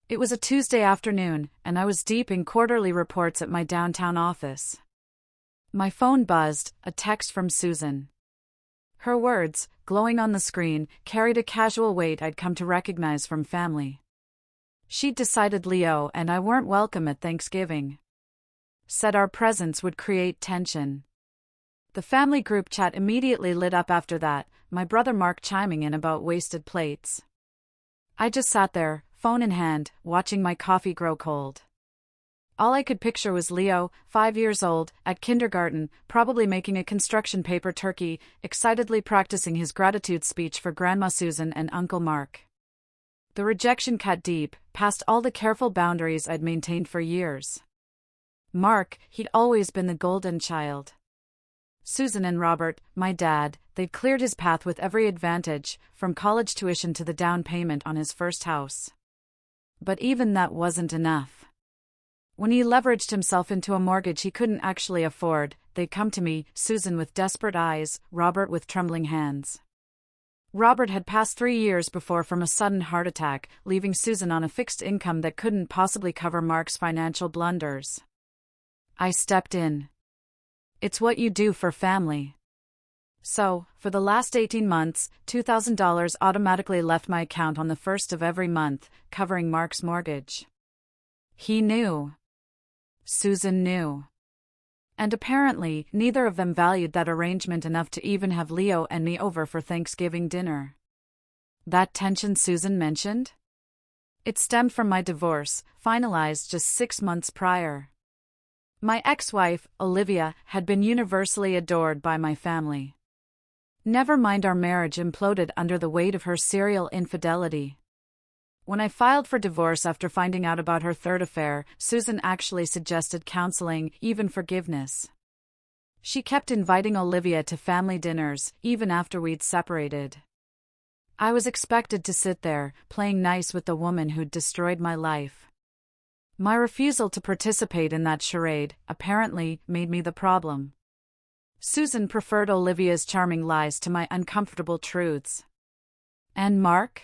It was a Tuesday afternoon, and I was deep in quarterly reports at my downtown office. My phone buzzed, a text from Susan. Her words, glowing on the screen, carried a casual weight I'd come to recognize from family. She'd decided Leo and I weren't welcome at Thanksgiving. Said our presence would create tension. The family group chat immediately lit up after that, my brother Mark chiming in about wasted plates. I just sat there, phone in hand, watching my coffee grow cold. All I could picture was Leo, 5 years old, at kindergarten, probably making a construction paper turkey, excitedly practicing his gratitude speech for Grandma Susan and Uncle Mark. The rejection cut deep, past all the careful boundaries I'd maintained for years. Mark, he'd always been the golden child. Susan and Robert, my dad, they'd cleared his path with every advantage, from college tuition to the down payment on his first house. But even that wasn't enough. When he leveraged himself into a mortgage he couldn't actually afford, they'd come to me, Susan with desperate eyes, Robert with trembling hands. Robert had passed 3 years before from a sudden heart attack, leaving Susan on a fixed income that couldn't possibly cover Mark's financial blunders. I stepped in. It's what you do for family. So, for the last 18 months, $2,000 automatically left my account on the first of every month, covering Mark's mortgage. He knew. Susan knew. And apparently, neither of them valued that arrangement enough to even have Leo and me over for Thanksgiving dinner. That tension Susan mentioned? It stemmed from my divorce, finalized just 6 months prior. My ex-wife, Olivia, had been universally adored by my family. Never mind our marriage imploded under the weight of her serial infidelity. When I filed for divorce after finding out about her third affair, Susan actually suggested counseling, even forgiveness. She kept inviting Olivia to family dinners, even after we'd separated. I was expected to sit there, playing nice with the woman who'd destroyed my life. My refusal to participate in that charade, apparently, made me the problem. Susan preferred Olivia's charming lies to my uncomfortable truths. And Mark?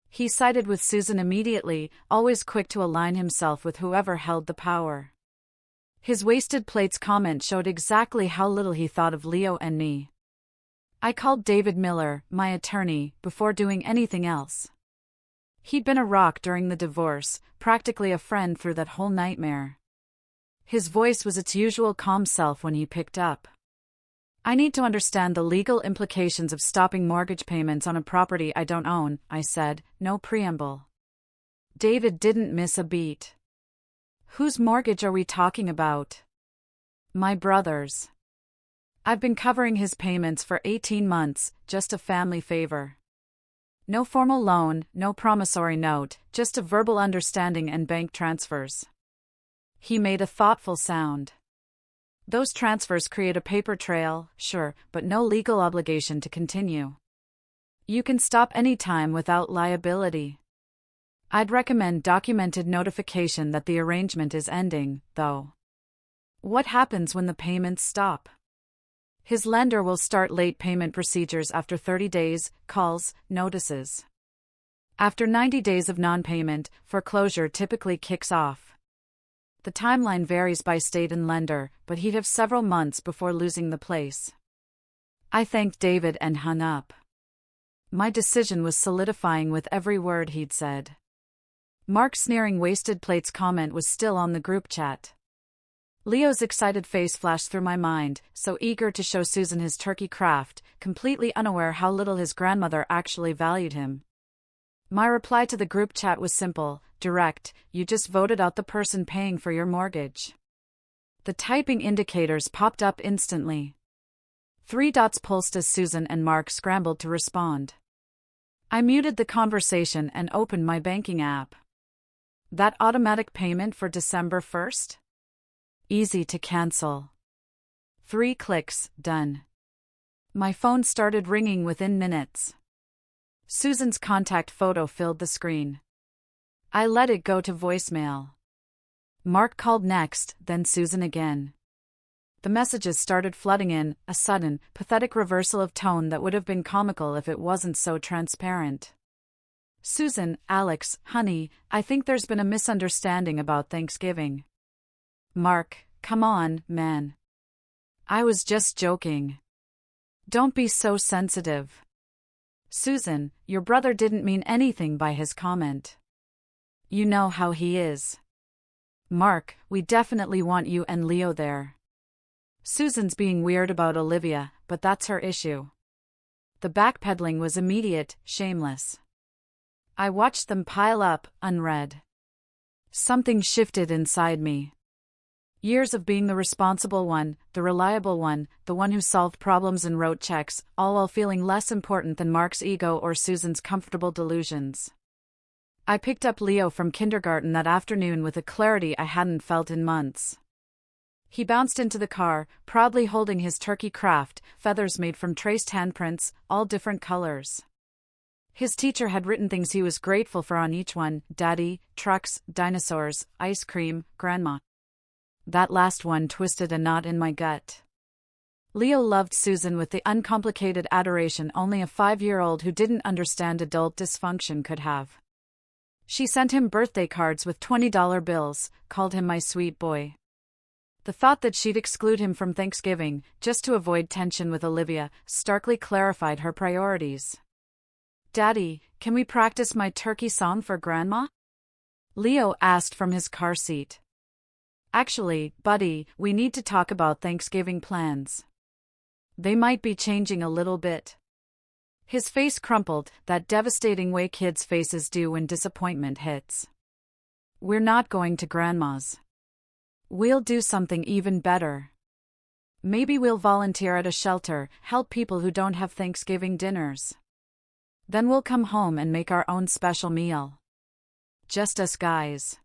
He sided with Susan immediately, always quick to align himself with whoever held the power. His wasted plates comment showed exactly how little he thought of Leo and me. I called David Miller, my attorney, before doing anything else. He'd been a rock during the divorce, practically a friend through that whole nightmare. His voice was its usual calm self when he picked up. I need to understand the legal implications of stopping mortgage payments on a property I don't own, I said, no preamble. David didn't miss a beat. Whose mortgage are we talking about? My brother's. I've been covering his payments for 18 months, just a family favor. No formal loan, no promissory note, just a verbal understanding and bank transfers. He made a thoughtful sound. Those transfers create a paper trail, sure, but no legal obligation to continue. You can stop any time without liability. I'd recommend documented notification that the arrangement is ending, though. What happens when the payments stop? His lender will start late payment procedures after 30 days, calls, notices. After 90 days of non-payment, foreclosure typically kicks off. The timeline varies by state and lender, but he'd have several months before losing the place. I thanked David and hung up. My decision was solidifying with every word he'd said. Mark's sneering wasted plates comment was still on the group chat. Leo's excited face flashed through my mind, so eager to show Susan his turkey craft, completely unaware how little his grandmother actually valued him. My reply to the group chat was simple, direct: you just voted out the person paying for your mortgage. The typing indicators popped up instantly. 3 dots pulsed as Susan and Mark scrambled to respond. I muted the conversation and opened my banking app. That automatic payment for December 1st? Easy to cancel. 3 clicks, done. My phone started ringing within minutes. Susan's contact photo filled the screen. I let it go to voicemail. Mark called next, then Susan again. The messages started flooding in, a sudden, pathetic reversal of tone that would have been comical if it wasn't so transparent. Susan, Alex, honey, I think there's been a misunderstanding about Thanksgiving. Mark, come on, man. I was just joking. Don't be so sensitive. Susan, your brother didn't mean anything by his comment. You know how he is. Mark, we definitely want you and Leo there. Susan's being weird about Olivia, but that's her issue. The backpedaling was immediate, shameless. I watched them pile up, unread. Something shifted inside me. Years of being the responsible one, the reliable one, the one who solved problems and wrote checks, all while feeling less important than Mark's ego or Susan's comfortable delusions. I picked up Leo from kindergarten that afternoon with a clarity I hadn't felt in months. He bounced into the car, proudly holding his turkey craft, feathers made from traced handprints, all different colors. His teacher had written things he was grateful for on each one: Daddy, trucks, dinosaurs, ice cream, Grandma. That last one twisted a knot in my gut. Leo loved Susan with the uncomplicated adoration only a 5-year-old who didn't understand adult dysfunction could have. She sent him birthday cards with $20 bills, called him my sweet boy. The thought that she'd exclude him from Thanksgiving, just to avoid tension with Olivia, starkly clarified her priorities. Daddy, can we practice my turkey song for Grandma? Leo asked from his car seat. Actually, buddy, we need to talk about Thanksgiving plans. They might be changing a little bit. His face crumpled, that devastating way kids' faces do when disappointment hits. We're not going to Grandma's. We'll do something even better. Maybe we'll volunteer at a shelter, help people who don't have Thanksgiving dinners. Then we'll come home and make our own special meal. Just us guys.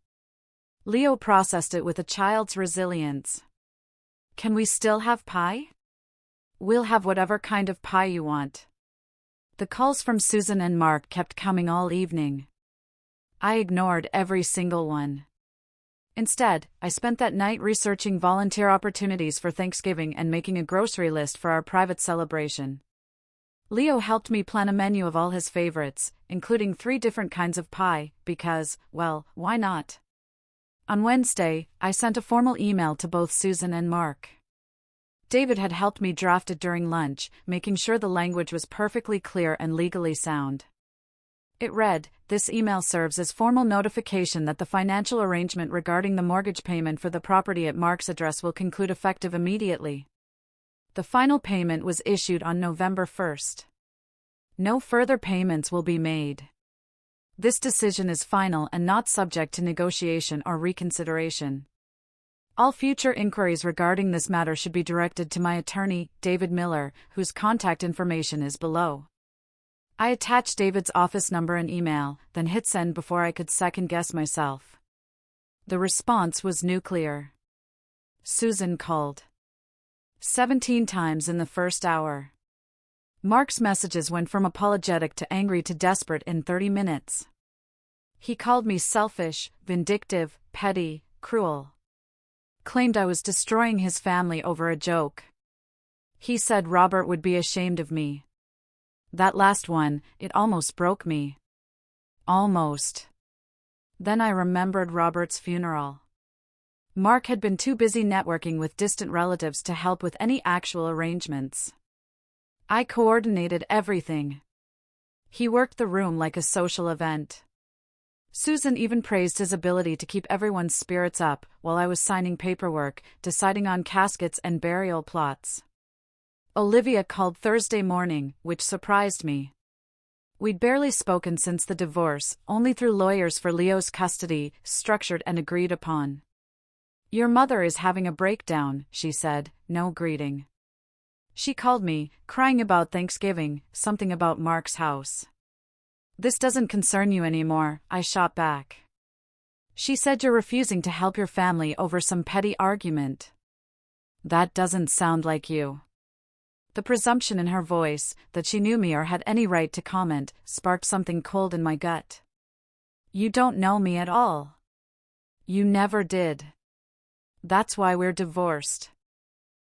Leo processed it with a child's resilience. Can we still have pie? We'll have whatever kind of pie you want. The calls from Susan and Mark kept coming all evening. I ignored every single one. Instead, I spent that night researching volunteer opportunities for Thanksgiving and making a grocery list for our private celebration. Leo helped me plan a menu of all his favorites, including 3 different kinds of pie, because, well, why not? On Wednesday, I sent a formal email to both Susan and Mark. David had helped me draft it during lunch, making sure the language was perfectly clear and legally sound. It read, "This email serves as formal notification that the financial arrangement regarding the mortgage payment for the property at Mark's address will conclude effective immediately." The final payment was issued on November 1st. No further payments will be made. This decision is final and not subject to negotiation or reconsideration. All future inquiries regarding this matter should be directed to my attorney, David Miller, whose contact information is below. I attached David's office number and email, then hit send before I could second-guess myself. The response was nuclear. Susan called 17 times in the first hour. Mark's messages went from apologetic to angry to desperate in 30 minutes. He called me selfish, vindictive, petty, cruel. Claimed I was destroying his family over a joke. He said Robert would be ashamed of me. That last one, it almost broke me. Almost. Then I remembered Robert's funeral. Mark had been too busy networking with distant relatives to help with any actual arrangements. I coordinated everything. He worked the room like a social event. Susan even praised his ability to keep everyone's spirits up while I was signing paperwork, deciding on caskets and burial plots. Olivia called Thursday morning, which surprised me. We'd barely spoken since the divorce, only through lawyers for Leo's custody, structured and agreed upon. "Your mother is having a breakdown," she said, no greeting. She called me, crying about Thanksgiving, something about Mark's house. "This doesn't concern you anymore," I shot back. She said you're refusing to help your family over some petty argument. That doesn't sound like you. The presumption in her voice, that she knew me or had any right to comment, sparked something cold in my gut. You don't know me at all. You never did. That's why we're divorced.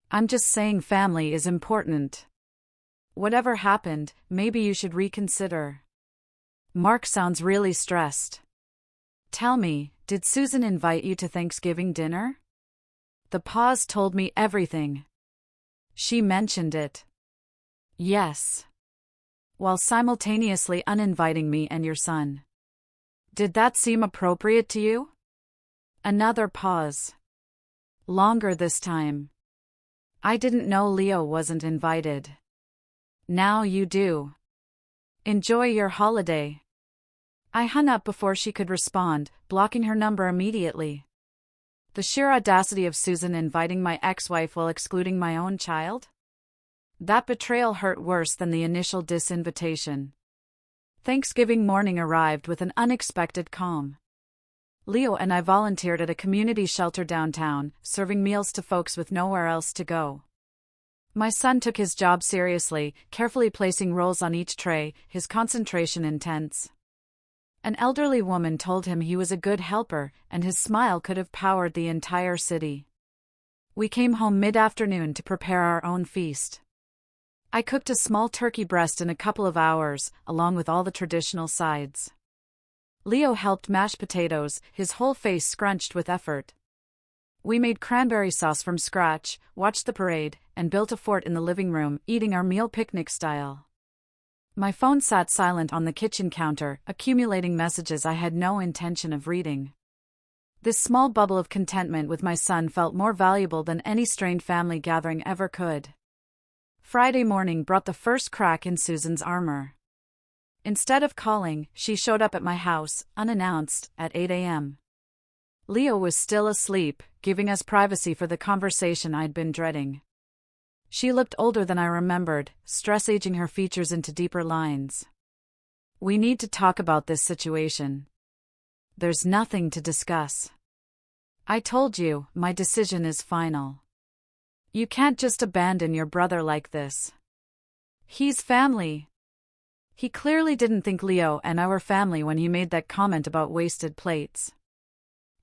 I'm just saying family is important. Whatever happened, maybe you should reconsider. Mark sounds really stressed. Tell me, did Susan invite you to Thanksgiving dinner? The pause told me everything. She mentioned it. Yes. While simultaneously uninviting me and your son. Did that seem appropriate to you? Another pause. Longer this time. I didn't know Leo wasn't invited. Now you do. Enjoy your holiday. I hung up before she could respond, blocking her number immediately. The sheer audacity of Susan inviting my ex-wife while excluding my own child? That betrayal hurt worse than the initial disinvitation. Thanksgiving morning arrived with an unexpected calm. Leo and I volunteered at a community shelter downtown, serving meals to folks with nowhere else to go. My son took his job seriously, carefully placing rolls on each tray, his concentration intense. An elderly woman told him he was a good helper, and his smile could have powered the entire city. We came home mid-afternoon to prepare our own feast. I cooked a small turkey breast in a couple of hours, along with all the traditional sides. Leo helped mash potatoes, his whole face scrunched with effort. We made cranberry sauce from scratch, watched the parade, and built a fort in the living room, eating our meal picnic style. My phone sat silent on the kitchen counter, accumulating messages I had no intention of reading. This small bubble of contentment with my son felt more valuable than any strained family gathering ever could. Friday morning brought the first crack in Susan's armor. Instead of calling, she showed up at my house, unannounced, at 8 a.m. Leo was still asleep, giving us privacy for the conversation I'd been dreading. She looked older than I remembered, stress aging her features into deeper lines. We need to talk about this situation. There's nothing to discuss. I told you, my decision is final. You can't just abandon your brother like this. He's family. He clearly didn't think Leo and I were family when he made that comment about wasted plates.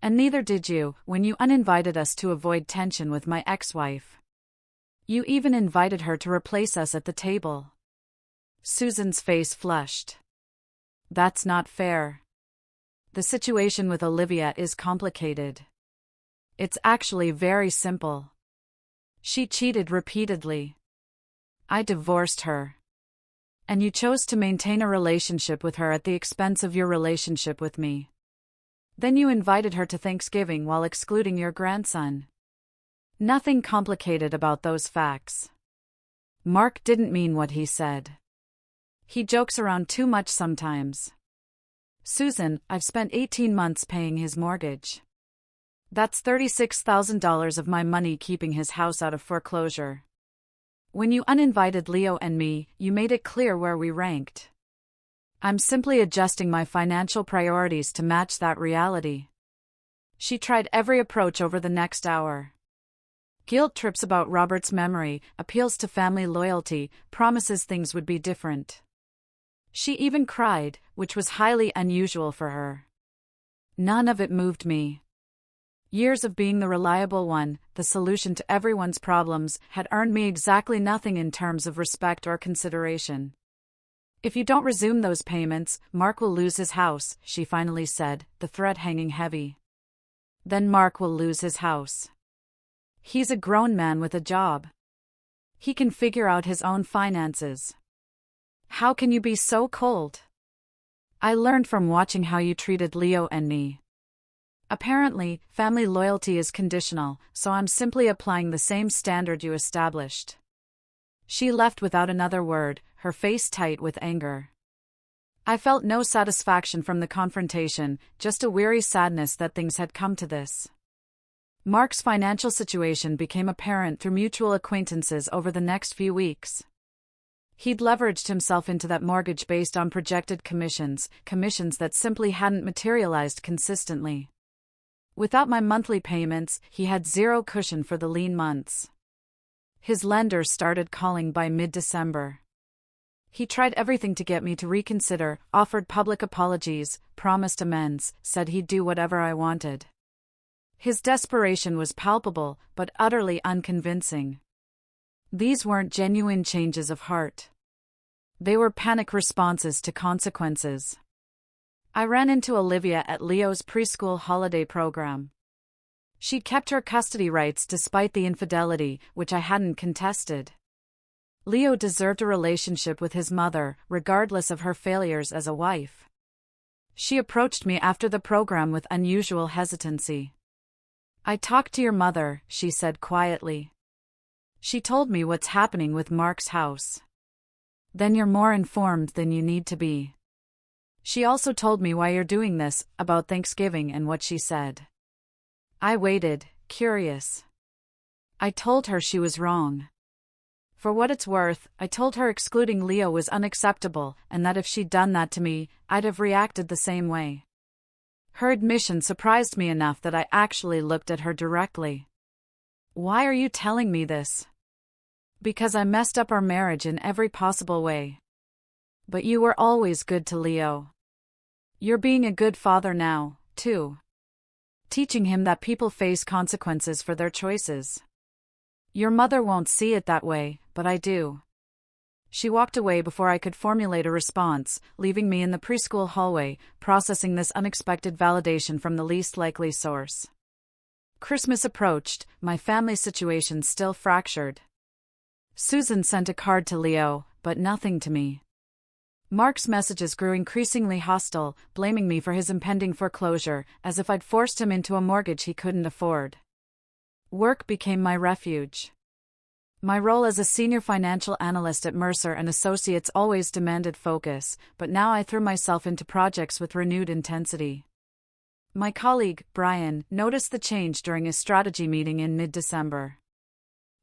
And neither did you, when you uninvited us to avoid tension with my ex-wife. You even invited her to replace us at the table. Susan's face flushed. That's not fair. The situation with Olivia is complicated. It's actually very simple. She cheated repeatedly. I divorced her. And you chose to maintain a relationship with her at the expense of your relationship with me. Then you invited her to Thanksgiving while excluding your grandson. Nothing complicated about those facts. Mark didn't mean what he said. He jokes around too much sometimes. Susan, I've spent 18 months paying his mortgage. That's $36,000 of my money keeping his house out of foreclosure. When you uninvited Leo and me, you made it clear where we ranked. I'm simply adjusting my financial priorities to match that reality. She tried every approach over the next hour. Guilt trips about Robert's memory, appeals to family loyalty, promises things would be different. She even cried, which was highly unusual for her. None of it moved me. Years of being the reliable one, the solution to everyone's problems, had earned me exactly nothing in terms of respect or consideration. If you don't resume those payments, Mark will lose his house, she finally said, the threat hanging heavy. Then Mark will lose his house. He's a grown man with a job. He can figure out his own finances. How can you be so cold? I learned from watching how you treated Leo and me. Apparently, family loyalty is conditional, so I'm simply applying the same standard you established. She left without another word, her face tight with anger. I felt no satisfaction from the confrontation, just a weary sadness that things had come to this. Mark's financial situation became apparent through mutual acquaintances over the next few weeks. He'd leveraged himself into that mortgage based on projected commissions that simply hadn't materialized consistently. Without my monthly payments, he had zero cushion for the lean months. His lender started calling by mid-December. He tried everything to get me to reconsider, offered public apologies, promised amends, said he'd do whatever I wanted. His desperation was palpable, but utterly unconvincing. These weren't genuine changes of heart. They were panic responses to consequences. I ran into Olivia at Leo's preschool holiday program. She'd kept her custody rights despite the infidelity, which I hadn't contested. Leo deserved a relationship with his mother, regardless of her failures as a wife. She approached me after the program with unusual hesitancy. "I talked to your mother," she said quietly. "She told me what's happening with Mark's house." "Then you're more informed than you need to be." "She also told me why you're doing this, about Thanksgiving and what she said." I waited, curious. I told her she was wrong. For what it's worth, I told her excluding Leo was unacceptable, and that if she'd done that to me, I'd have reacted the same way. Her admission surprised me enough that I actually looked at her directly. "Why are you telling me this?" "Because I messed up our marriage in every possible way." "But you were always good to Leo. You're being a good father now, too. Teaching him that people face consequences for their choices. Your mother won't see it that way, but I do." She walked away before I could formulate a response, leaving me in the preschool hallway, processing this unexpected validation from the least likely source. Christmas approached, my family situation still fractured. Susan sent a card to Leo, but nothing to me. Mark's messages grew increasingly hostile, blaming me for his impending foreclosure, as if I'd forced him into a mortgage he couldn't afford. Work became my refuge. My role as a senior financial analyst at Mercer and Associates always demanded focus, but now I threw myself into projects with renewed intensity. My colleague, Brian, noticed the change during a strategy meeting in mid-December.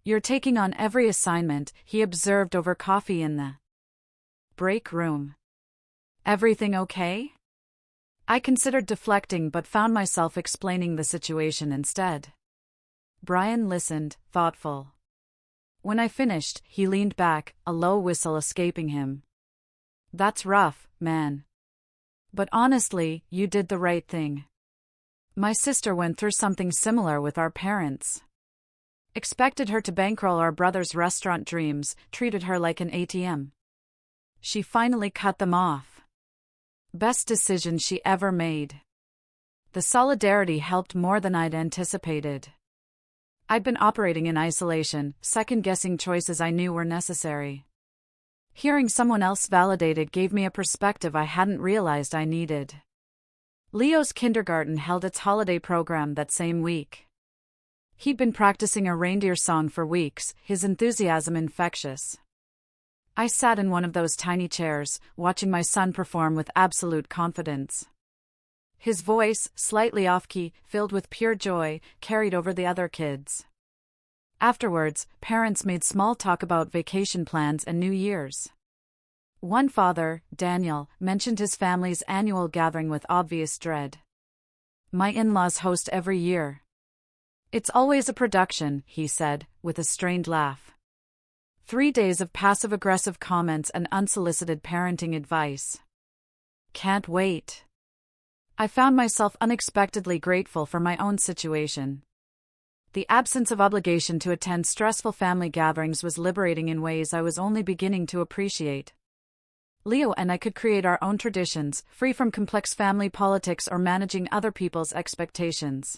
"You're taking on every assignment," he observed over coffee in the break room. "Everything okay?" I considered deflecting but found myself explaining the situation instead. Brian listened, thoughtful. When I finished, he leaned back, a low whistle escaping him. "That's rough, man. But honestly, you did the right thing. My sister went through something similar with our parents. Expected her to bankroll our brother's restaurant dreams, treated her like an ATM. She finally cut them off. Best decision she ever made. The solidarity helped more than I'd anticipated. I'd been operating in isolation, second-guessing choices I knew were necessary. Hearing someone else validated gave me a perspective I hadn't realized I needed. Leo's kindergarten held its holiday program that same week. He'd been practicing a reindeer song for weeks, his enthusiasm infectious. I sat in one of those tiny chairs, watching my son perform with absolute confidence. His voice, slightly off-key, filled with pure joy, carried over the other kids. Afterwards, parents made small talk about vacation plans and New Year's. One father, Daniel, mentioned his family's annual gathering with obvious dread. "My in-laws host every year. It's always a production," he said, with a strained laugh. 3 days of passive-aggressive comments and unsolicited parenting advice. Can't wait. I found myself unexpectedly grateful for my own situation. The absence of obligation to attend stressful family gatherings was liberating in ways I was only beginning to appreciate. Leo and I could create our own traditions, free from complex family politics or managing other people's expectations.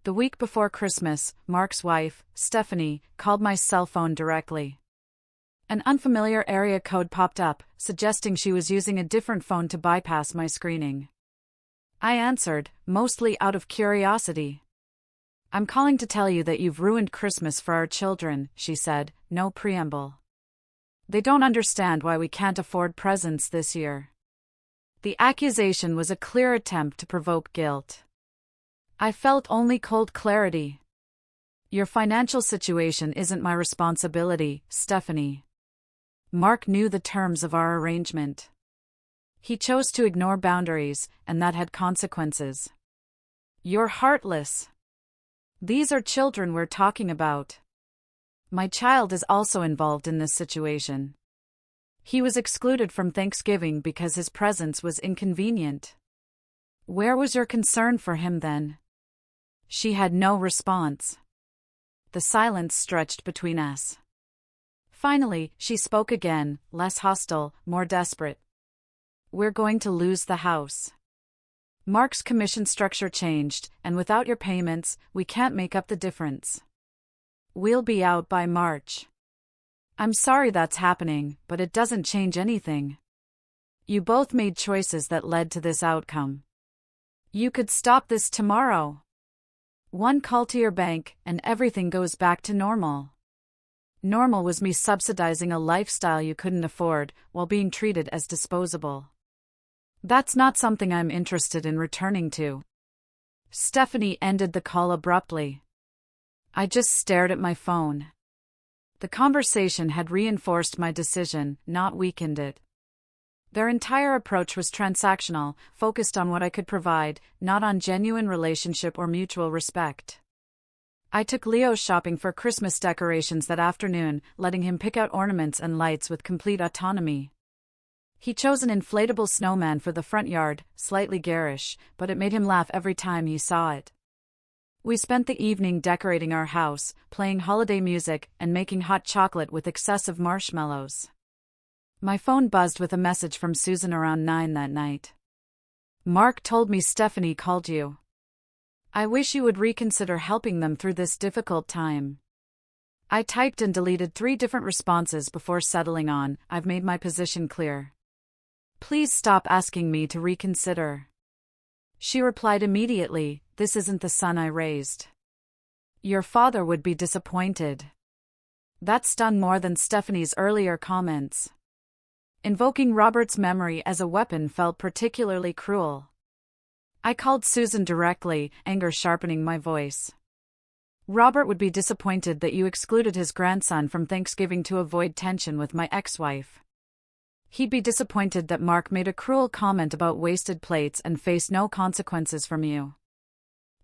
The week before Christmas, Mark's wife, Stephanie, called my cell phone directly. An unfamiliar area code popped up, suggesting she was using a different phone to bypass my screening. I answered, mostly out of curiosity. "I'm calling to tell you that you've ruined Christmas for our children," she said, no preamble. "They don't understand why we can't afford presents this year." The accusation was a clear attempt to provoke guilt. I felt only cold clarity. "Your financial situation isn't my responsibility, Stephanie." Mark knew the terms of our arrangement. He chose to ignore boundaries, and that had consequences. "You're heartless. These are children we're talking about. My child is also involved in this situation. He was excluded from Thanksgiving because his presence was inconvenient. Where was your concern for him then?" She had no response. The silence stretched between us. Finally, she spoke again, less hostile, more desperate. "We're going to lose the house. Mark's commission structure changed, and without your payments, we can't make up the difference. We'll be out by March. I'm sorry that's happening, but it doesn't change anything. You both made choices that led to this outcome. You could stop this tomorrow. One call to your bank, and everything goes back to normal. Normal was me subsidizing a lifestyle you couldn't afford, while being treated as disposable. That's not something I'm interested in returning to. Stephanie ended the call abruptly. I just stared at my phone. The conversation had reinforced my decision, not weakened it. Their entire approach was transactional, focused on what I could provide, not on genuine relationship or mutual respect. I took Leo shopping for Christmas decorations that afternoon, letting him pick out ornaments and lights with complete autonomy. He chose an inflatable snowman for the front yard, slightly garish, but it made him laugh every time he saw it. We spent the evening decorating our house, playing holiday music, and making hot chocolate with excessive marshmallows. My phone buzzed with a message from Susan around 9 that night. Mark told me Stephanie called you. I wish you would reconsider helping them through this difficult time. I typed and deleted 3 different responses before settling on, I've made my position clear. Please stop asking me to reconsider. She replied immediately, this isn't the son I raised. Your father would be disappointed. That stung more than Stephanie's earlier comments. Invoking Robert's memory as a weapon felt particularly cruel. I called Susan directly, anger sharpening my voice. Robert would be disappointed that you excluded his grandson from Thanksgiving to avoid tension with my ex-wife. He'd be disappointed that Mark made a cruel comment about wasted plates and faced no consequences from you.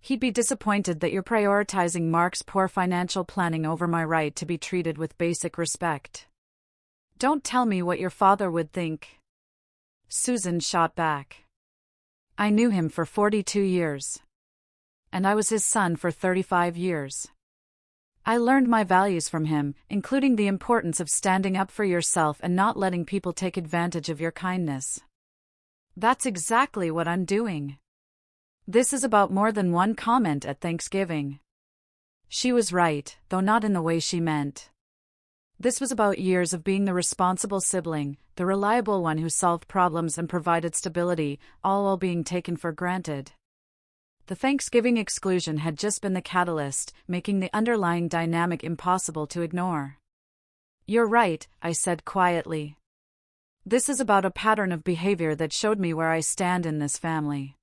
He'd be disappointed that you're prioritizing Mark's poor financial planning over my right to be treated with basic respect. Don't tell me what your father would think. Susan shot back. I knew him for 42 years. And I was his son for 35 years. I learned my values from him, including the importance of standing up for yourself and not letting people take advantage of your kindness. That's exactly what I'm doing. This is about more than one comment at Thanksgiving. She was right, though not in the way she meant. This was about years of being the responsible sibling, the reliable one who solved problems and provided stability, all while being taken for granted. The Thanksgiving exclusion had just been the catalyst, making the underlying dynamic impossible to ignore. You're right, I said quietly. This is about a pattern of behavior that showed me where I stand in this family.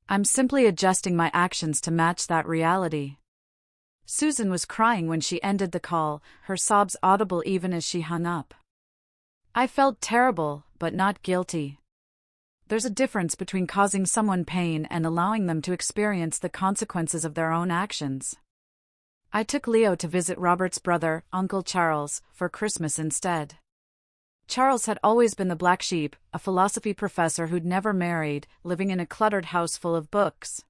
I'm simply adjusting my actions to match that reality. Susan was crying when she ended the call, her sobs audible even as she hung up. I felt terrible, but not guilty. There's a difference between causing someone pain and allowing them to experience the consequences of their own actions. I took Leo to visit Robert's brother, Uncle Charles, for Christmas instead. Charles had always been the black sheep, a philosophy professor who'd never married, living in a cluttered house full of books.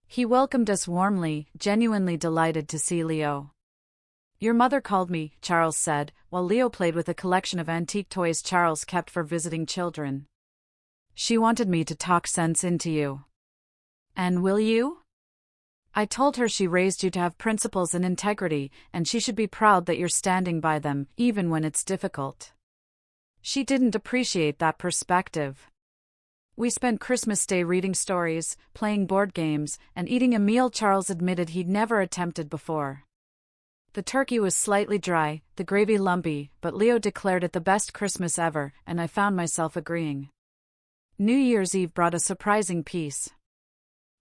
He welcomed us warmly, genuinely delighted to see Leo. Your mother called me, Charles said, while Leo played with a collection of antique toys Charles kept for visiting children. She wanted me to talk sense into you. And will you? I told her she raised you to have principles and integrity, and she should be proud that you're standing by them, even when it's difficult. She didn't appreciate that perspective. We spent Christmas Day reading stories, playing board games, and eating a meal Charles admitted he'd never attempted before. The turkey was slightly dry, the gravy lumpy, but Leo declared it the best Christmas ever, and I found myself agreeing. New Year's Eve brought a surprising peace.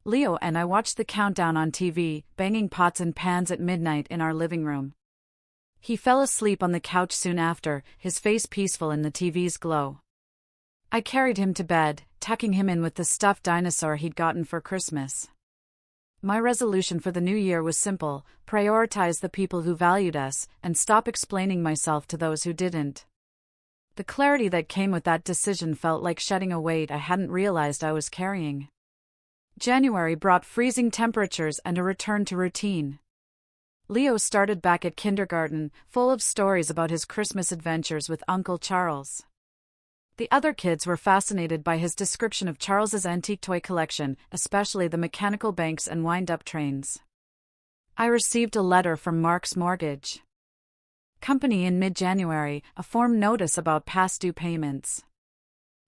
Leo and I watched the countdown on TV, banging pots and pans at midnight in our living room. He fell asleep on the couch soon after, his face peaceful in the TV's glow. I carried him to bed, tucking him in with the stuffed dinosaur he'd gotten for Christmas. My resolution for the new year was simple: prioritize the people who valued us, and stop explaining myself to those who didn't. The clarity that came with that decision felt like shedding a weight I hadn't realized I was carrying. January brought freezing temperatures and a return to routine. Leo started back at kindergarten, full of stories about his Christmas adventures with Uncle Charles. The other kids were fascinated by his description of Charles's antique toy collection, especially the mechanical banks and wind-up trains. I received a letter from Mark's mortgage company in mid-January, a form notice about past due payments.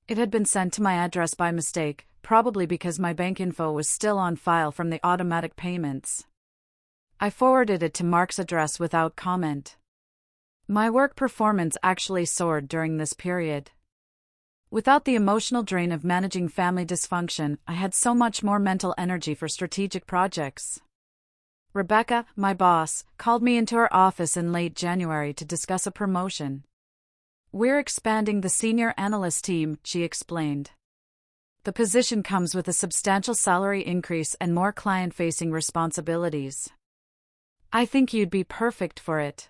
It had been sent to my address by mistake, probably because my bank info was still on file from the automatic payments. I forwarded it to Mark's address without comment. My work performance actually soared during this period. Without the emotional drain of managing family dysfunction, I had so much more mental energy for strategic projects. Rebecca, my boss, called me into her office in late January to discuss a promotion. "We're expanding the senior analyst team," she explained. "The position comes with a substantial salary increase and more client-facing responsibilities. I think you'd be perfect for it."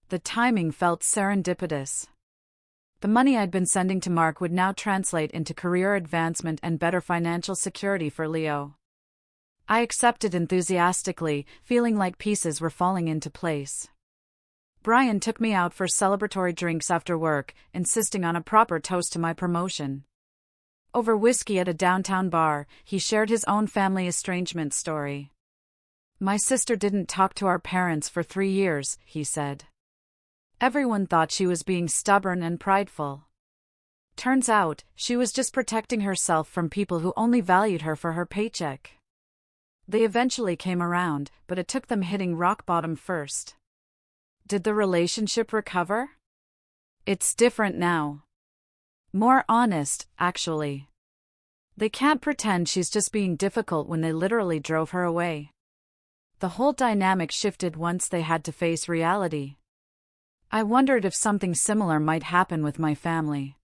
The timing felt serendipitous. The money I'd been sending to Mark would now translate into career advancement and better financial security for Leo. I accepted enthusiastically, feeling like pieces were falling into place. Brian took me out for celebratory drinks after work, insisting on a proper toast to my promotion. Over whiskey at a downtown bar, he shared his own family estrangement story. "My sister didn't talk to our parents for 3 years," he said. "Everyone thought she was being stubborn and prideful. Turns out, she was just protecting herself from people who only valued her for her paycheck. They eventually came around, but it took them hitting rock bottom first." Did the relationship recover? "It's different now. More honest, actually. They can't pretend she's just being difficult when they literally drove her away. The whole dynamic shifted once they had to face reality." I wondered if something similar might happen with my family.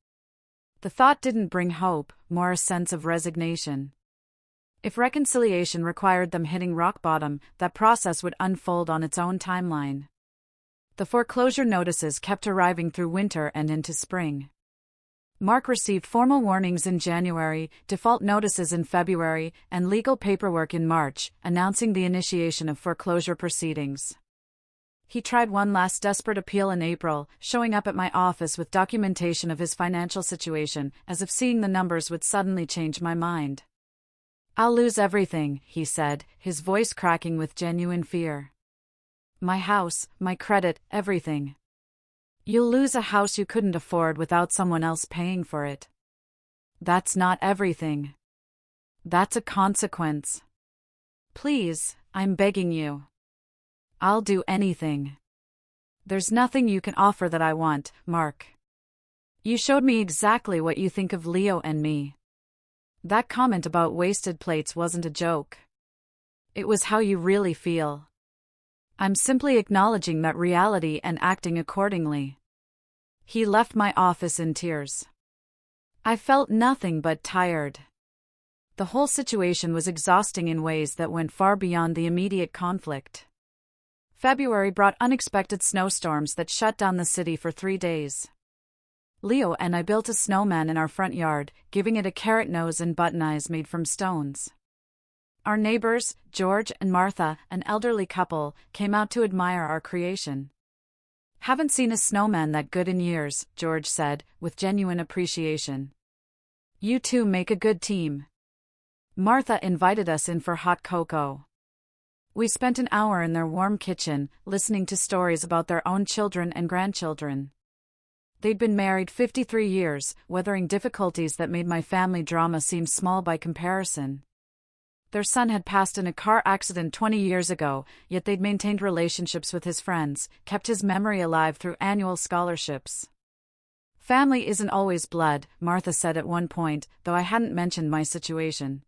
The thought didn't bring hope, more a sense of resignation. If reconciliation required them hitting rock bottom, that process would unfold on its own timeline. The foreclosure notices kept arriving through winter and into spring. Mark received formal warnings in January, default notices in February, and legal paperwork in March, announcing the initiation of foreclosure proceedings. He tried one last desperate appeal in April, showing up at my office with documentation of his financial situation, as if seeing the numbers would suddenly change my mind. "I'll lose everything," he said, his voice cracking with genuine fear. "My house, my credit, everything. You'll lose a house you couldn't afford without someone else paying for it. That's not everything. That's a consequence. Please, I'm begging you. I'll do anything. There's nothing you can offer that I want, Mark. You showed me exactly what you think of Leo and me. That comment about wasted plates wasn't a joke. It was how you really feel. I'm simply acknowledging that reality and acting accordingly." He left my office in tears. I felt nothing but tired. The whole situation was exhausting in ways that went far beyond the immediate conflict. February brought unexpected snowstorms that shut down the city for 3 days. Leo and I built a snowman in our front yard, giving it a carrot nose and button eyes made from stones. Our neighbors, George and Martha, an elderly couple, came out to admire our creation. "Haven't seen a snowman that good in years," George said, with genuine appreciation. "You two make a good team." Martha invited us in for hot cocoa. We spent an hour in their warm kitchen, listening to stories about their own children and grandchildren. They'd been married 53 years, weathering difficulties that made my family drama seem small by comparison. Their son had passed in a car accident 20 years ago, yet they'd maintained relationships with his friends, kept his memory alive through annual scholarships. "Family isn't always blood," Martha said at one point, though I hadn't mentioned my situation.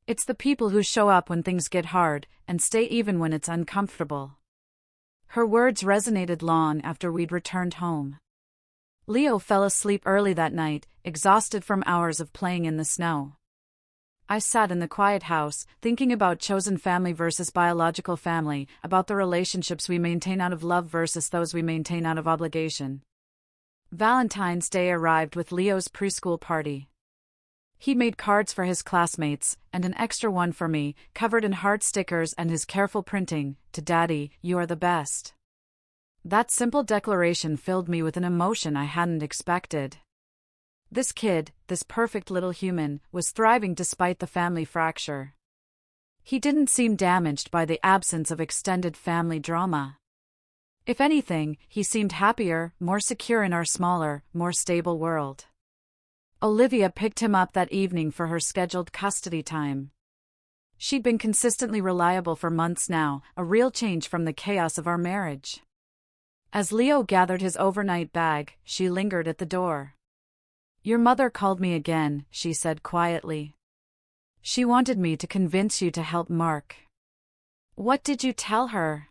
"It's the people who show up when things get hard, and stay even when it's uncomfortable." Her words resonated long after we'd returned home. Leo fell asleep early that night, exhausted from hours of playing in the snow. I sat in the quiet house, thinking about chosen family versus biological family, about the relationships we maintain out of love versus those we maintain out of obligation. Valentine's Day arrived with Leo's preschool party. He made cards for his classmates, and an extra one for me, covered in heart stickers and his careful printing, "To Daddy, you are the best." That simple declaration filled me with an emotion I hadn't expected. This kid, this perfect little human, was thriving despite the family fracture. He didn't seem damaged by the absence of extended family drama. If anything, he seemed happier, more secure in our smaller, more stable world. Olivia picked him up that evening for her scheduled custody time. She'd been consistently reliable for months now, a real change from the chaos of our marriage. As Leo gathered his overnight bag, she lingered at the door. "Your mother called me again," she said quietly. "She wanted me to convince you to help Mark." "What did you tell her?"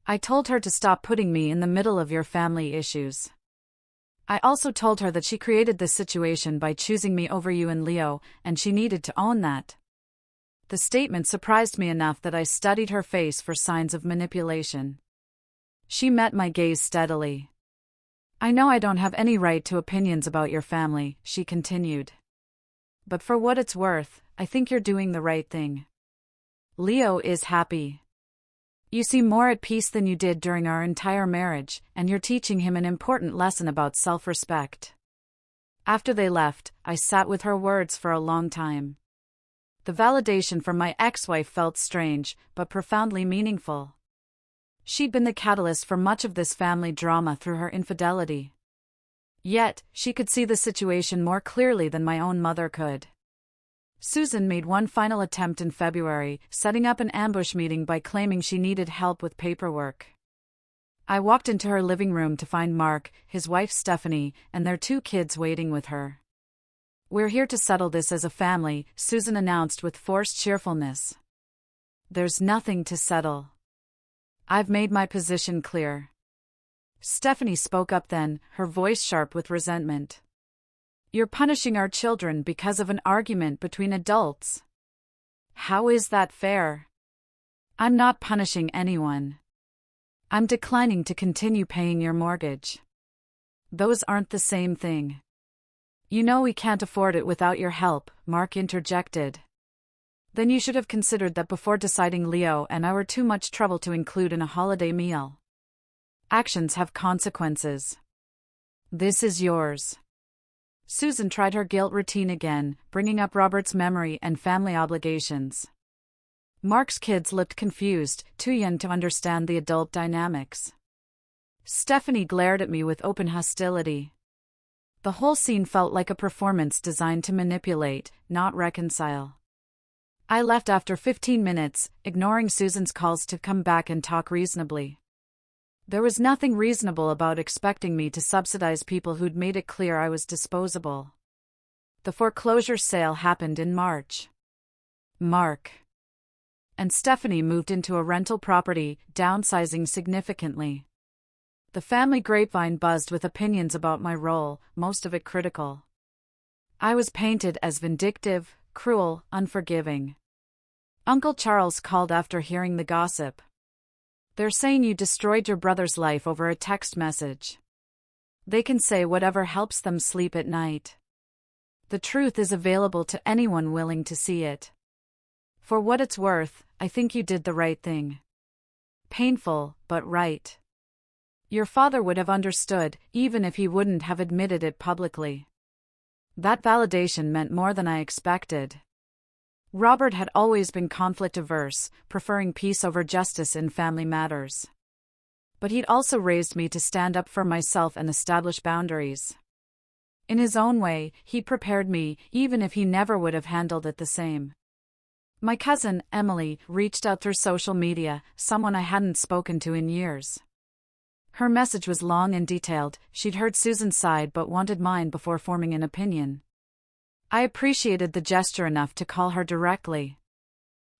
"I told her to stop putting me in the middle of your family issues. I also told her that she created this situation by choosing me over you and Leo, and she needed to own that." The statement surprised me enough that I studied her face for signs of manipulation. She met my gaze steadily. "I know I don't have any right to opinions about your family," she continued. "But for what it's worth, I think you're doing the right thing. Leo is happy. You seem more at peace than you did during our entire marriage, and you're teaching him an important lesson about self-respect." After they left, I sat with her words for a long time. The validation from my ex-wife felt strange, but profoundly meaningful. She'd been the catalyst for much of this family drama through her infidelity. Yet, she could see the situation more clearly than my own mother could. Susan made one final attempt in February, setting up an ambush meeting by claiming she needed help with paperwork. I walked into her living room to find Mark, his wife Stephanie, and their 2 kids waiting with her. "We're here to settle this as a family," Susan announced with forced cheerfulness. "There's nothing to settle. I've made my position clear." Stephanie spoke up then, her voice sharp with resentment. "You're punishing our children because of an argument between adults. How is that fair?" "I'm not punishing anyone. I'm declining to continue paying your mortgage." "Those aren't the same thing." "You know we can't afford it without your help," Mark interjected. "Then you should have considered that before deciding Leo and I were too much trouble to include in a holiday meal. Actions have consequences. This is yours." Susan tried her guilt routine again, bringing up Robert's memory and family obligations. Mark's kids looked confused, too young to understand the adult dynamics. Stephanie glared at me with open hostility. The whole scene felt like a performance designed to manipulate, not reconcile. I left after 15 minutes, ignoring Susan's calls to come back and talk reasonably. There was nothing reasonable about expecting me to subsidize people who'd made it clear I was disposable. The foreclosure sale happened in March. Mark and Stephanie moved into a rental property, downsizing significantly. The family grapevine buzzed with opinions about my role, most of it critical. I was painted as vindictive, cruel, unforgiving. Uncle Charles called after hearing the gossip. "They're saying you destroyed your brother's life over a text message. They can say whatever helps them sleep at night. The truth is available to anyone willing to see it. For what it's worth, I think you did the right thing. Painful, but right. Your father would have understood, even if he wouldn't have admitted it publicly." That validation meant more than I expected. Robert had always been conflict-averse, preferring peace over justice in family matters. But he'd also raised me to stand up for myself and establish boundaries. In his own way, he prepared me, even if he never would have handled it the same. My cousin, Emily, reached out through social media, someone I hadn't spoken to in years. Her message was long and detailed. She'd heard Susan's side but wanted mine before forming an opinion. I appreciated the gesture enough to call her directly.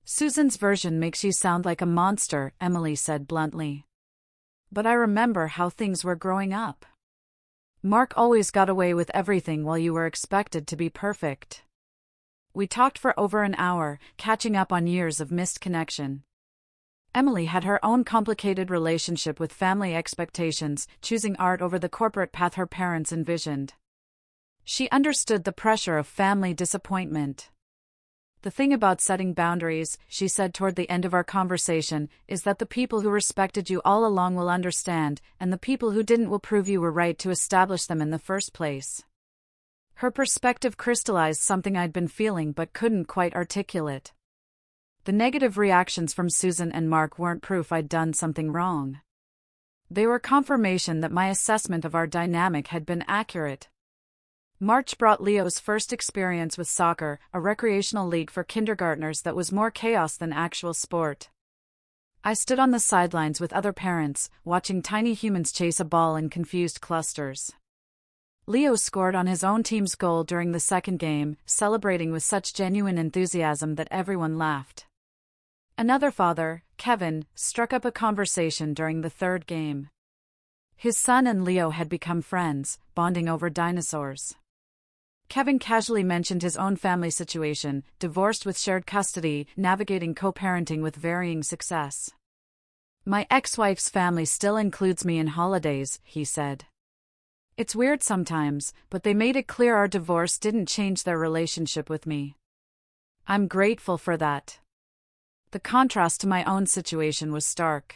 "Susan's version makes you sound like a monster," Emily said bluntly. "But I remember how things were growing up. Mark always got away with everything while you were expected to be perfect." We talked for over an hour, catching up on years of missed connection. Emily had her own complicated relationship with family expectations, choosing art over the corporate path her parents envisioned. She understood the pressure of family disappointment. "The thing about setting boundaries," she said toward the end of our conversation, "is that the people who respected you all along will understand, and the people who didn't will prove you were right to establish them in the first place." Her perspective crystallized something I'd been feeling but couldn't quite articulate. The negative reactions from Susan and Mark weren't proof I'd done something wrong. They were confirmation that my assessment of our dynamic had been accurate. March brought Leo's first experience with soccer, a recreational league for kindergartners that was more chaos than actual sport. I stood on the sidelines with other parents, watching tiny humans chase a ball in confused clusters. Leo scored on his own team's goal during the second game, celebrating with such genuine enthusiasm that everyone laughed. Another father, Kevin, struck up a conversation during the third game. His son and Leo had become friends, bonding over dinosaurs. Kevin casually mentioned his own family situation, divorced with shared custody, navigating co-parenting with varying success. "My ex-wife's family still includes me in holidays," he said. "It's weird sometimes, but they made it clear our divorce didn't change their relationship with me. I'm grateful for that." The contrast to my own situation was stark.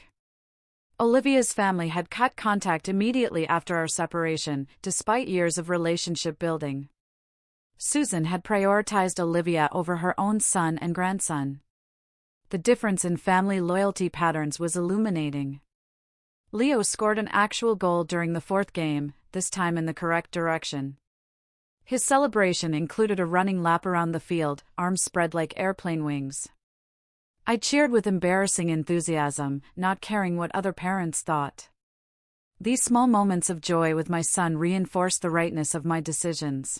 Olivia's family had cut contact immediately after our separation, despite years of relationship building. Susan had prioritized Olivia over her own son and grandson. The difference in family loyalty patterns was illuminating. Leo scored an actual goal during the fourth game, this time in the correct direction. His celebration included a running lap around the field, arms spread like airplane wings. I cheered with embarrassing enthusiasm, not caring what other parents thought. These small moments of joy with my son reinforced the rightness of my decisions.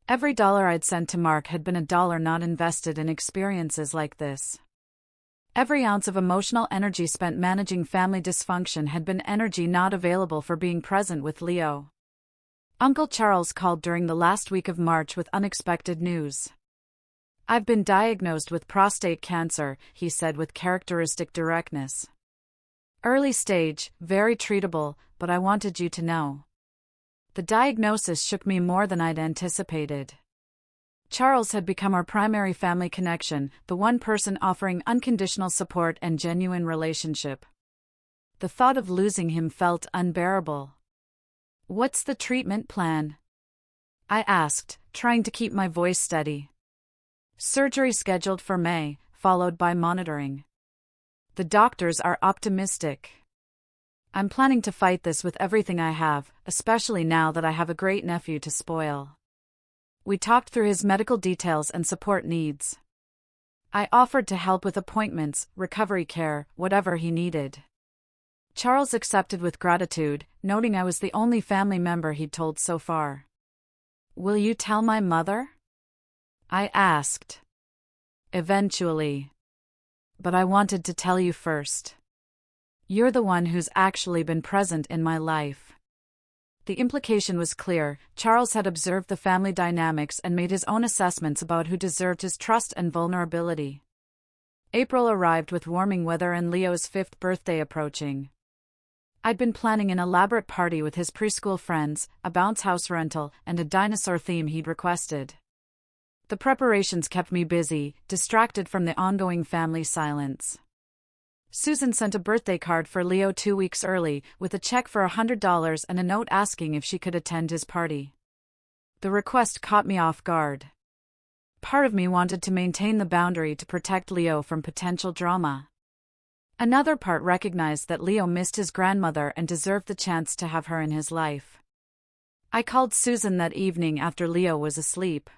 Every dollar I'd sent to Mark had been a dollar not invested in experiences like this. Every ounce of emotional energy spent managing family dysfunction had been energy not available for being present with Leo. Uncle Charles called during the last week of March with unexpected news. "I've been diagnosed with prostate cancer," he said with characteristic directness. "Early stage, very treatable, but I wanted you to know." The diagnosis shook me more than I'd anticipated. Charles had become our primary family connection, the one person offering unconditional support and genuine relationship. The thought of losing him felt unbearable. "What's the treatment plan?" I asked, trying to keep my voice steady. "Surgery scheduled for May, followed by monitoring. The doctors are optimistic. I'm planning to fight this with everything I have, especially now that I have a great nephew to spoil." We talked through his medical details and support needs. I offered to help with appointments, recovery care, whatever he needed. Charles accepted with gratitude, noting I was the only family member he'd told so far. "Will you tell my mother?" I asked. "Eventually. But I wanted to tell you first. You're the one who's actually been present in my life." The implication was clear. Charles had observed the family dynamics and made his own assessments about who deserved his trust and vulnerability. April arrived with warming weather and Leo's 5th birthday approaching. I'd been planning an elaborate party with his preschool friends, a bounce house rental, and a dinosaur theme he'd requested. The preparations kept me busy, distracted from the ongoing family silence. Susan sent a birthday card for Leo 2 weeks early, with a check for $100 and a note asking if she could attend his party. The request caught me off guard. Part of me wanted to maintain the boundary to protect Leo from potential drama. Another part recognized that Leo missed his grandmother and deserved the chance to have her in his life. I called Susan that evening after Leo was asleep.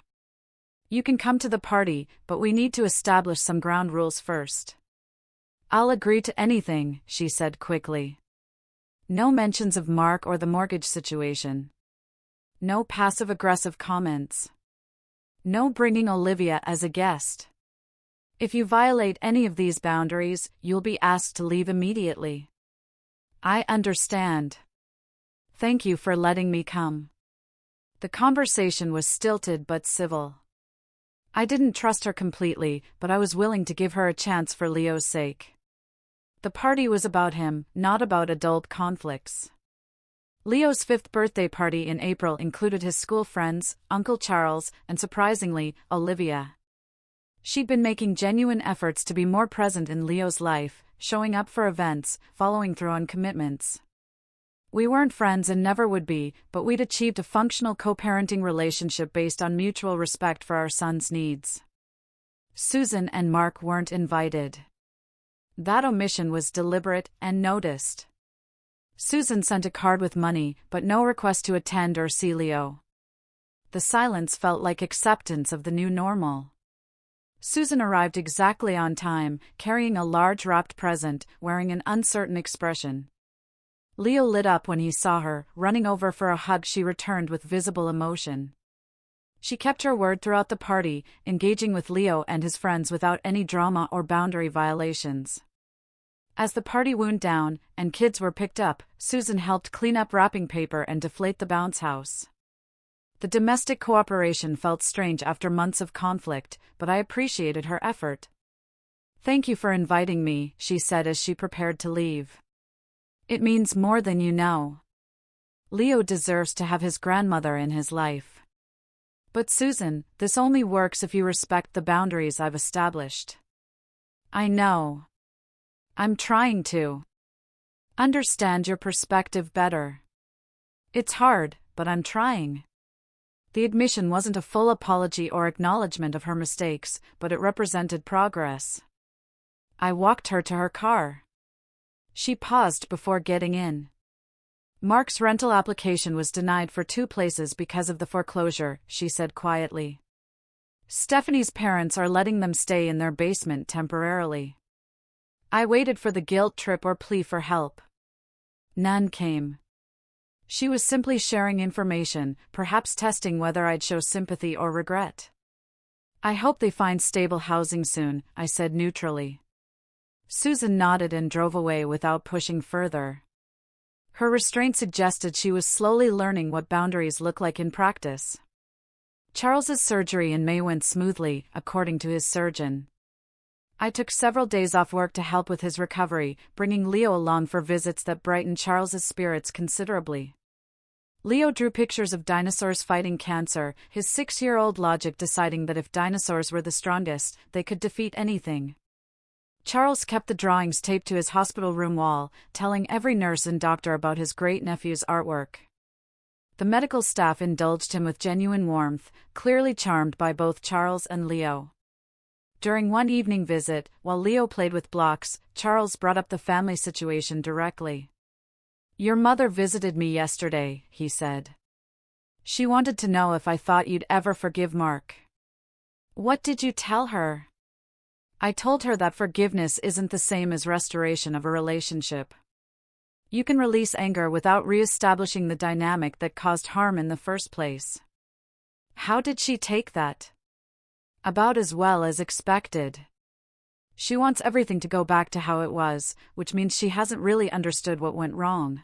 "You can come to the party, but we need to establish some ground rules first." "I'll agree to anything," she said quickly. No mentions of Mark or the mortgage situation. No passive-aggressive comments. No bringing Olivia as a guest. "If you violate any of these boundaries, you'll be asked to leave immediately." "I understand. Thank you for letting me come." The conversation was stilted but civil. I didn't trust her completely, but I was willing to give her a chance for Leo's sake. The party was about him, not about adult conflicts. Leo's 5th birthday party in April included his school friends, Uncle Charles, and surprisingly, Olivia. She'd been making genuine efforts to be more present in Leo's life, showing up for events, following through on commitments. We weren't friends and never would be, but we'd achieved a functional co-parenting relationship based on mutual respect for our son's needs. Susan and Mark weren't invited. That omission was deliberate and noticed. Susan sent a card with money, but no request to attend or see Leo. The silence felt like acceptance of the new normal. Susan arrived exactly on time, carrying a large wrapped present, wearing an uncertain expression. Leo lit up when he saw her, running over for a hug she returned with visible emotion. She kept her word throughout the party, engaging with Leo and his friends without any drama or boundary violations. As the party wound down, and kids were picked up, Susan helped clean up wrapping paper and deflate the bounce house. The domestic cooperation felt strange after months of conflict, but I appreciated her effort. "Thank you for inviting me," she said as she prepared to leave. "It means more than you know. Leo deserves to have his grandmother in his life. But Susan, this only works if you respect the boundaries I've established." "I know. I'm trying to understand your perspective better. It's hard, but I'm trying." The admission wasn't a full apology or acknowledgement of her mistakes, but it represented progress. I walked her to her car. She paused before getting in. "Mark's rental application was denied for 2 places because of the foreclosure," she said quietly. "Stephanie's parents are letting them stay in their basement temporarily." I waited for the guilt trip or plea for help. None came. She was simply sharing information, perhaps testing whether I'd show sympathy or regret. "I hope they find stable housing soon," I said neutrally. Susan nodded and drove away without pushing further. Her restraint suggested she was slowly learning what boundaries look like in practice. Charles's surgery in May went smoothly, according to his surgeon. I took several days off work to help with his recovery, bringing Leo along for visits that brightened Charles's spirits considerably. Leo drew pictures of dinosaurs fighting cancer, his 6-year-old logic deciding that if dinosaurs were the strongest, they could defeat anything. Charles kept the drawings taped to his hospital room wall, telling every nurse and doctor about his great-nephew's artwork. The medical staff indulged him with genuine warmth, clearly charmed by both Charles and Leo. During one evening visit, while Leo played with blocks, Charles brought up the family situation directly. "Your mother visited me yesterday," he said. "She wanted to know if I thought you'd ever forgive Mark." "What did you tell her?" "I told her that forgiveness isn't the same as restoration of a relationship. You can release anger without re-establishing the dynamic that caused harm in the first place." How did she take that? About as well as expected. She wants everything to go back to how it was, which means she hasn't really understood what went wrong.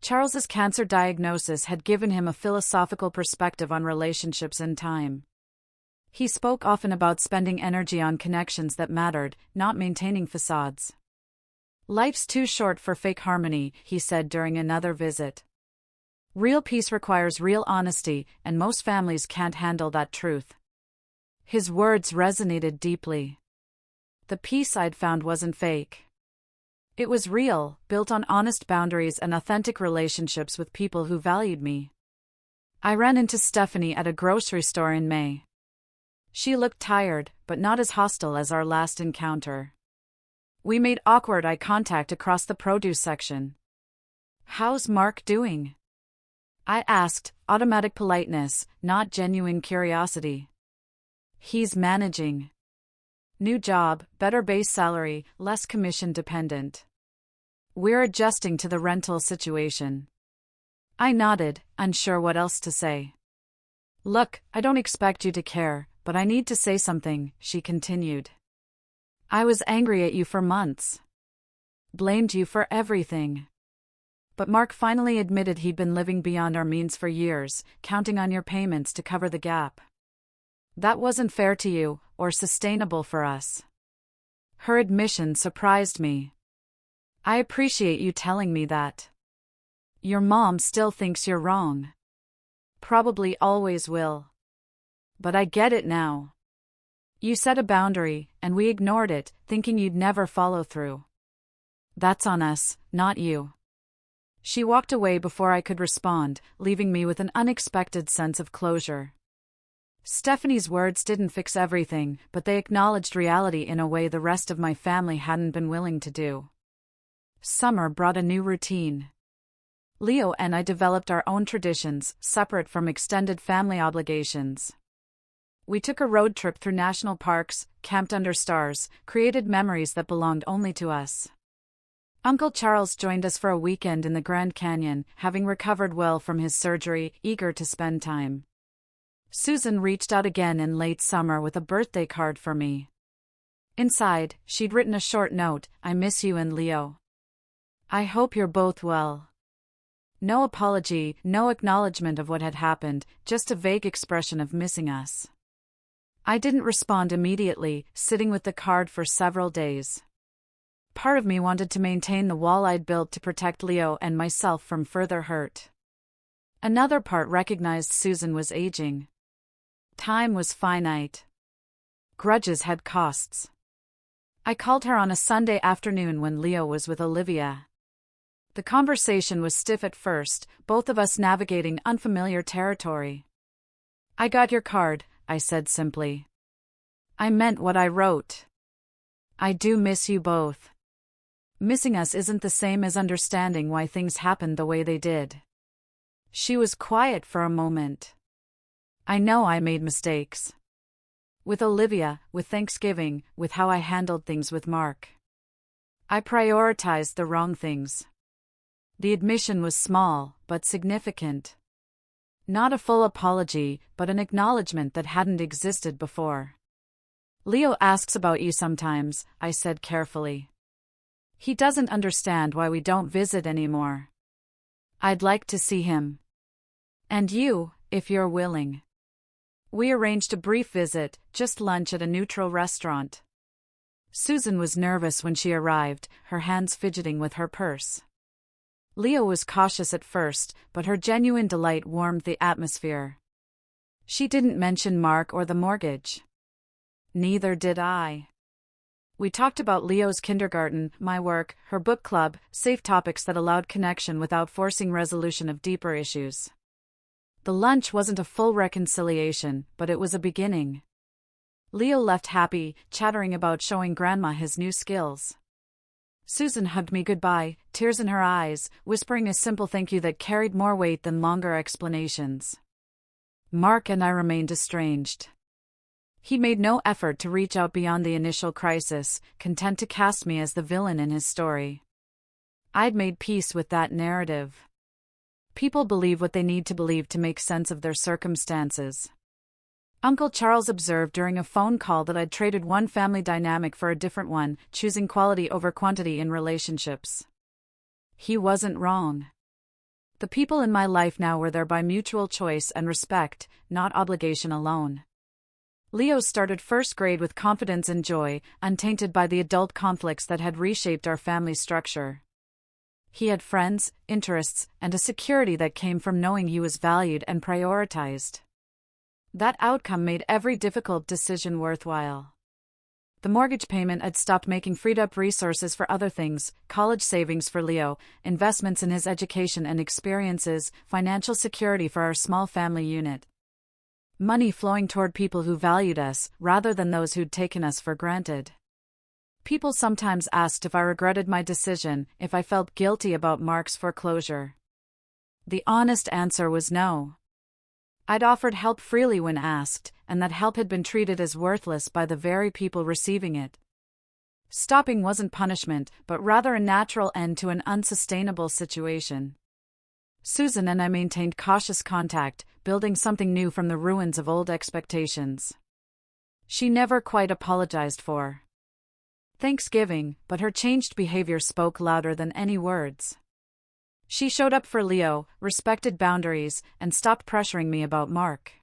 Charles's cancer diagnosis had given him a philosophical perspective on relationships and time. He spoke often about spending energy on connections that mattered, not maintaining facades. "Life's too short for fake harmony," he said during another visit. "Real peace requires real honesty, and most families can't handle that truth." His words resonated deeply. The peace I'd found wasn't fake. It was real, built on honest boundaries and authentic relationships with people who valued me. I ran into Stephanie at a grocery store in May. She looked tired, but not as hostile as our last encounter. We made awkward eye contact across the produce section. "How's Mark doing?" I asked, automatic politeness, not genuine curiosity. "He's managing. New job, better base salary, less commission dependent. We're adjusting to the rental situation." I nodded, unsure what else to say. "Look, I don't expect you to care, but I need to say something," she continued. "I was angry at you for months. Blamed you for everything. But Mark finally admitted he'd been living beyond our means for years, counting on your payments to cover the gap. That wasn't fair to you, or sustainable for us." Her admission surprised me. "I appreciate you telling me that. Your mom still thinks you're wrong. Probably always will. But I get it now. You set a boundary, and we ignored it, thinking you'd never follow through. That's on us, not you." She walked away before I could respond, leaving me with an unexpected sense of closure. Stephanie's words didn't fix everything, but they acknowledged reality in a way the rest of my family hadn't been willing to do. Summer brought a new routine. Leo and I developed our own traditions, separate from extended family obligations. We took a road trip through national parks, camped under stars, created memories that belonged only to us. Uncle Charles joined us for a weekend in the Grand Canyon, having recovered well from his surgery, eager to spend time. Susan reached out again in late summer with a birthday card for me. Inside, she'd written a short note, "I miss you and Leo. I hope you're both well." No apology, no acknowledgement of what had happened, just a vague expression of missing us. I didn't respond immediately, sitting with the card for several days. Part of me wanted to maintain the wall I'd built to protect Leo and myself from further hurt. Another part recognized Susan was aging. Time was finite. Grudges had costs. I called her on a Sunday afternoon when Leo was with Olivia. The conversation was stiff at first, both of us navigating unfamiliar territory. "I got your card," I said simply. "I meant what I wrote. I do miss you both. Missing us isn't the same as understanding why things happened the way they did." She was quiet for a moment. "I know I made mistakes. With Olivia, with Thanksgiving, with how I handled things with Mark. I prioritized the wrong things." The admission was small, but significant. Not a full apology, but an acknowledgement that hadn't existed before. "Leo asks about you sometimes," I said carefully. "He doesn't understand why we don't visit anymore. I'd like to see him. And you, if you're willing." We arranged a brief visit, just lunch at a neutral restaurant. Susan was nervous when she arrived, her hands fidgeting with her purse. Leo was cautious at first, but her genuine delight warmed the atmosphere. She didn't mention Mark or the mortgage. Neither did I. We talked about Leo's kindergarten, my work, her book club, safe topics that allowed connection without forcing resolution of deeper issues. The lunch wasn't a full reconciliation, but it was a beginning. Leo left happy, chattering about showing Grandma his new skills. Susan hugged me goodbye, tears in her eyes, whispering a simple thank you that carried more weight than longer explanations. Mark and I remained estranged. He made no effort to reach out beyond the initial crisis, content to cast me as the villain in his story. I'd made peace with that narrative. People believe what they need to believe to make sense of their circumstances. Uncle Charles observed during a phone call that I'd traded one family dynamic for a different one, choosing quality over quantity in relationships. He wasn't wrong. The people in my life now were there by mutual choice and respect, not obligation alone. Leo started first grade with confidence and joy, untainted by the adult conflicts that had reshaped our family structure. He had friends, interests, and a security that came from knowing he was valued and prioritized. That outcome made every difficult decision worthwhile. The mortgage payment had stopped making freed up resources for other things, college savings for Leo, investments in his education and experiences, financial security for our small family unit. Money flowing toward people who valued us, rather than those who'd taken us for granted. People sometimes asked if I regretted my decision, if I felt guilty about Mark's foreclosure. The honest answer was no. I'd offered help freely when asked, and that help had been treated as worthless by the very people receiving it. Stopping wasn't punishment, but rather a natural end to an unsustainable situation. Susan and I maintained cautious contact, building something new from the ruins of old expectations. She never quite apologized for Thanksgiving, but her changed behavior spoke louder than any words. She showed up for Leo, respected boundaries, and stopped pressuring me about Mark.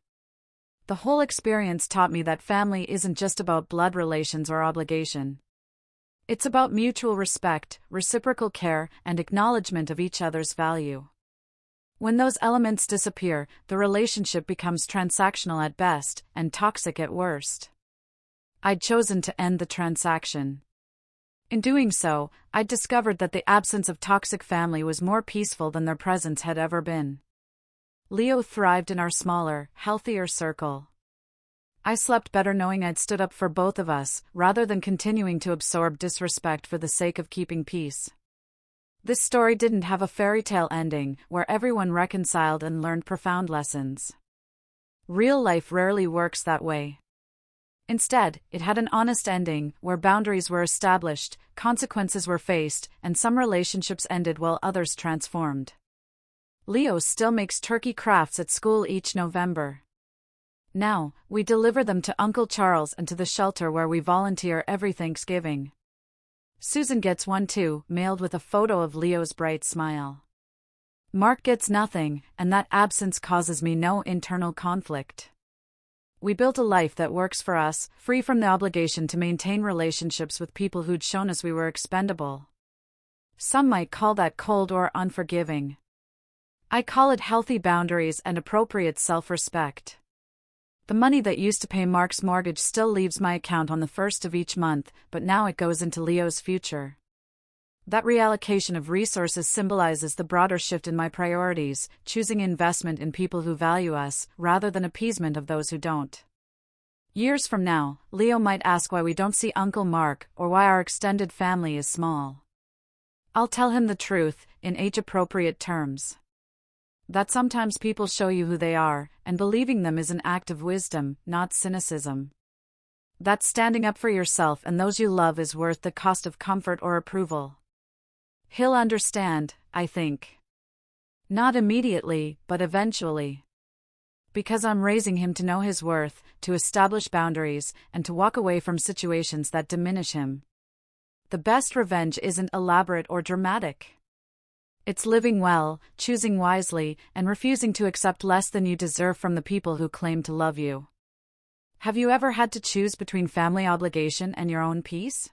The whole experience taught me that family isn't just about blood relations or obligation. It's about mutual respect, reciprocal care, and acknowledgement of each other's value. When those elements disappear, the relationship becomes transactional at best, and toxic at worst. I'd chosen to end the transaction. In doing so, I discovered that the absence of toxic family was more peaceful than their presence had ever been. Leo thrived in our smaller, healthier circle. I slept better knowing I'd stood up for both of us, rather than continuing to absorb disrespect for the sake of keeping peace. This story didn't have a fairy tale ending, where everyone reconciled and learned profound lessons. Real life rarely works that way. Instead, it had an honest ending, where boundaries were established, consequences were faced, and some relationships ended while others transformed. Leo still makes turkey crafts at school each November. Now, we deliver them to Uncle Charles and to the shelter where we volunteer every Thanksgiving. Susan gets one too, mailed with a photo of Leo's bright smile. Mark gets nothing, and that absence causes me no internal conflict. We built a life that works for us, free from the obligation to maintain relationships with people who'd shown us we were expendable. Some might call that cold or unforgiving. I call it healthy boundaries and appropriate self-respect. The money that used to pay Mark's mortgage still leaves my account on the first of each month, but now it goes into Leo's future. That reallocation of resources symbolizes the broader shift in my priorities, choosing investment in people who value us, rather than appeasement of those who don't. Years from now, Leo might ask why we don't see Uncle Mark, or why our extended family is small. I'll tell him the truth, in age-appropriate terms. That sometimes people show you who they are, and believing them is an act of wisdom, not cynicism. That standing up for yourself and those you love is worth the cost of comfort or approval. He'll understand, I think. Not immediately, but eventually. Because I'm raising him to know his worth, to establish boundaries, and to walk away from situations that diminish him. The best revenge isn't elaborate or dramatic. It's living well, choosing wisely, and refusing to accept less than you deserve from the people who claim to love you. Have you ever had to choose between family obligation and your own peace?